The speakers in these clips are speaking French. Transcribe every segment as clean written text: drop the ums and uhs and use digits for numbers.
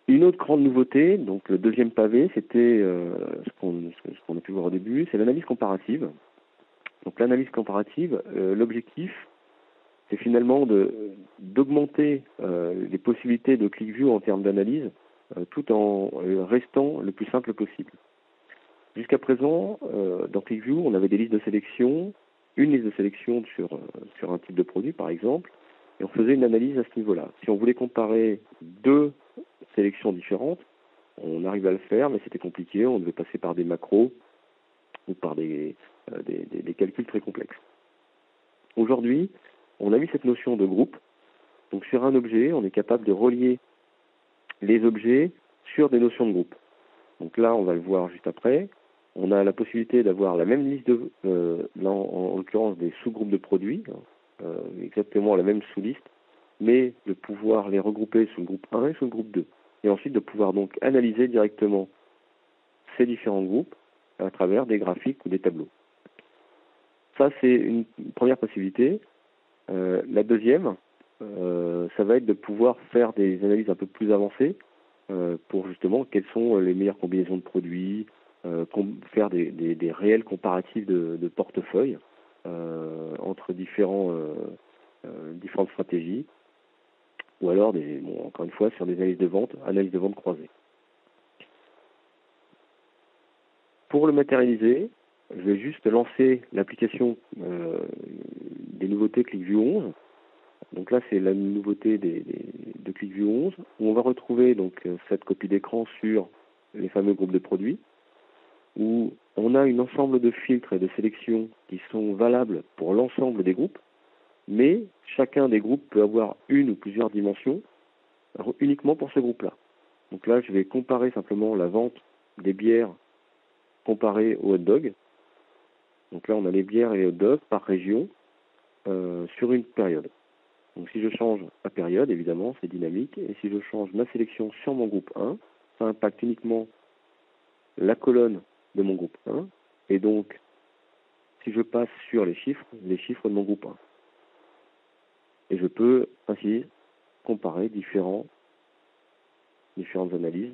Une autre grande nouveauté, donc le deuxième pavé, c'était ce qu'on a pu voir au début, c'est l'analyse comparative. Donc l'analyse comparative, l'objectif, c'est finalement d'augmenter les possibilités de ClickView en termes d'analyse, tout en restant le plus simple possible. Jusqu'à présent, dans ClickView, on avait des listes de sélection, une liste de sélection sur un type de produit par exemple, et on faisait une analyse à ce niveau-là. Si on voulait comparer deux sélections différentes, on arrive à le faire, mais c'était compliqué, on devait passer par des macros ou par des calculs très complexes. Aujourd'hui, on a mis cette notion de groupe. Donc sur un objet, on est capable de relier les objets sur des notions de groupe. Donc là, on va le voir juste après. On a la possibilité d'avoir la même liste là en l'occurrence des sous-groupes de produits, exactement la même sous-liste, mais de pouvoir les regrouper sous le groupe 1 et sous le groupe 2. Et ensuite de pouvoir donc analyser directement ces différents groupes à travers des graphiques ou des tableaux. Ça, c'est une première possibilité. La deuxième, ça va être de pouvoir faire des analyses un peu plus avancées pour justement quelles sont les meilleures combinaisons de produits, faire des réels comparatifs de portefeuille entre différentes stratégies, ou alors, encore une fois, sur des analyses de vente croisées. Pour le matérialiser, je vais juste lancer l'application des nouveautés ClickView 11. Donc là, c'est la nouveauté de ClickView 11, où on va retrouver donc cette copie d'écran sur les fameux groupes de produits, où on a un ensemble de filtres et de sélections qui sont valables pour l'ensemble des groupes, mais chacun des groupes peut avoir une ou plusieurs dimensions uniquement pour ce groupe-là. Donc là, je vais comparer simplement la vente des bières comparée au hot dog. Donc là, on a les bières et les hot dogs par région sur une période. Donc si je change la période, évidemment, c'est dynamique. Et si je change ma sélection sur mon groupe 1, ça impacte uniquement la colonne de mon groupe 1. Et donc, si je passe sur les chiffres de mon groupe 1. Et je peux ainsi comparer différentes analyses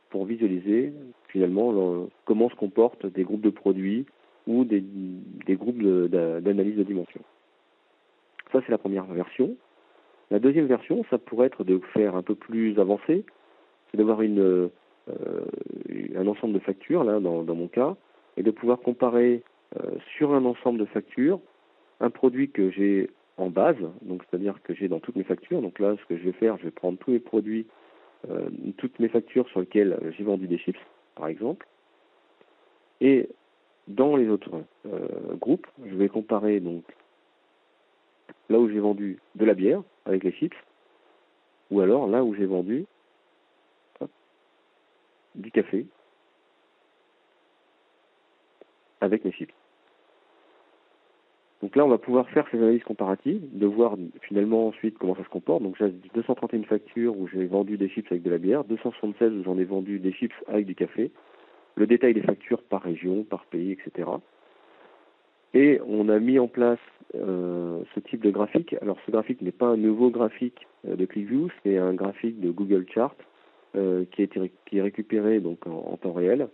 pour visualiser finalement comment se comportent des groupes de produits ou des groupes d'analyse de dimension. Ça, c'est la première version. La deuxième version, ça pourrait être de faire un peu plus avancé, c'est d'avoir un ensemble de factures, là, dans mon cas, et de pouvoir comparer sur un ensemble de factures un produit que j'ai en base, donc c'est-à-dire que j'ai dans toutes mes factures. Donc là, ce que je vais faire, je vais prendre tous mes produits, toutes mes factures sur lesquelles j'ai vendu des chips, par exemple, et dans les autres groupes, je vais comparer donc là où j'ai vendu de la bière avec les chips, ou alors là où j'ai vendu du café avec mes chips. Donc là, on va pouvoir faire ces analyses comparatives, de voir finalement ensuite comment ça se comporte. Donc j'ai 231 factures où j'ai vendu des chips avec de la bière, 276 où j'en ai vendu des chips avec du café, le détail des factures par région, par pays, etc. Et on a mis en place ce type de graphique. Alors ce graphique n'est pas un nouveau graphique de ClickView, c'est un graphique de Google Chart qui est récupéré donc en temps réel.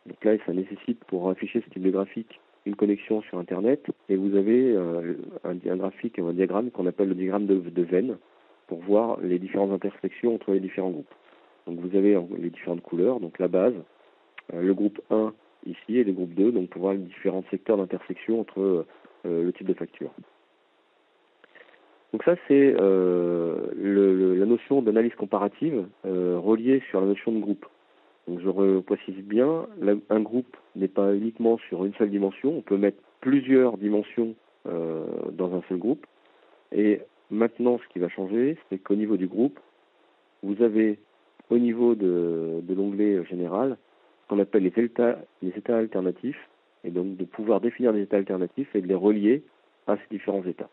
Donc là, ça nécessite pour afficher ce type de graphique une connexion sur Internet, et vous avez un graphique, un diagramme qu'on appelle le diagramme de Venn pour voir les différentes intersections entre les différents groupes. Donc vous avez les différentes couleurs, donc la base, le groupe 1 ici et le groupe 2, donc pour voir les différents secteurs d'intersection entre le type de facture. Donc ça, c'est la notion d'analyse comparative reliée sur la notion de groupe. Donc je reprécise bien, un groupe n'est pas uniquement sur une seule dimension, on peut mettre plusieurs dimensions dans un seul groupe. Et maintenant, ce qui va changer, c'est qu'au niveau du groupe, vous avez au niveau de l'onglet général ce qu'on appelle les états alternatifs, et donc de pouvoir définir des états alternatifs et de les relier à ces différents états.